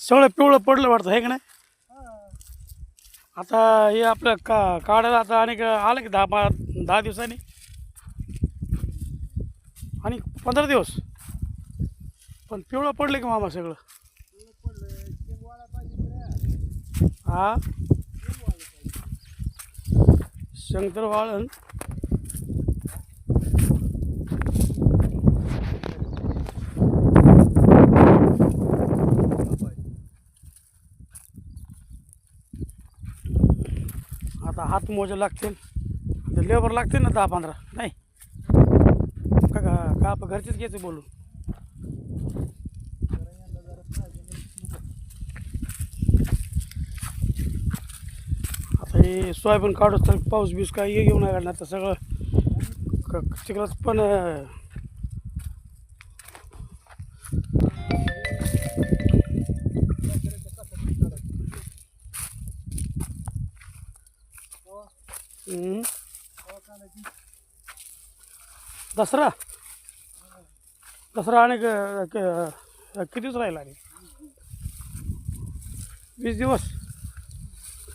सगळं पिवळं पडलं वाटतं आहे का नाही? हा. आता हे आपलं काढायला आता आणि आलं की 10 दिवसांनी आणि 15 दिवस. पण पिवळं पडलं की मामा सगळं. एवढं पडलंय शेंग वाळा पाहिजे रे. हा शेंग वाळलं पाहिजे. शंकर वाळण. आता हात मोजे लागतील, आता लेबर लागतील ना 10-15 नाही का आपण घरचेच घ्यायचं बोलून. जरा यंदा जरा पाहिजे नको. आता हे सोयाबीन काढूच तर पाऊस बीस काय हे घेऊन काढणार तर सगळं चिखलच पण शेतकऱ्याच्या कसाबीत काढायचं. तेव्हा तेव्हा काढायची. दसरा दसरा आणि किती दिवस राहील आणि 20 दिवस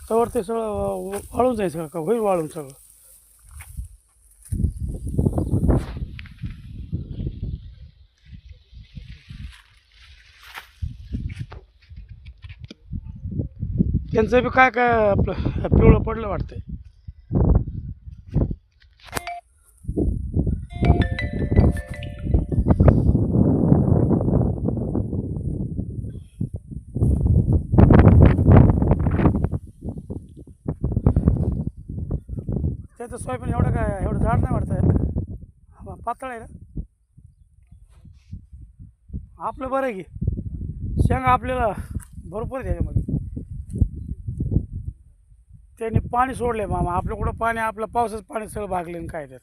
त्यावर ते सगळं वाळून जाईल सगळं का होईल वाळून सगळं. त्यांचं बी काय काय आपलं पिवळं पडलं वाटतंय. त्याचं सोयाबीन एवढं झाड नाही वाटतं, पातळ आहे ना. आपलं बरं आहे की शेंगा आपल्याला भरपूर आहे त्याच्यामध्ये. त्यांनी पाणी सोडले मामा आपलं कुठं पाणी, आपलं पावसाचं पाणी सगळं भागले काय त्यात.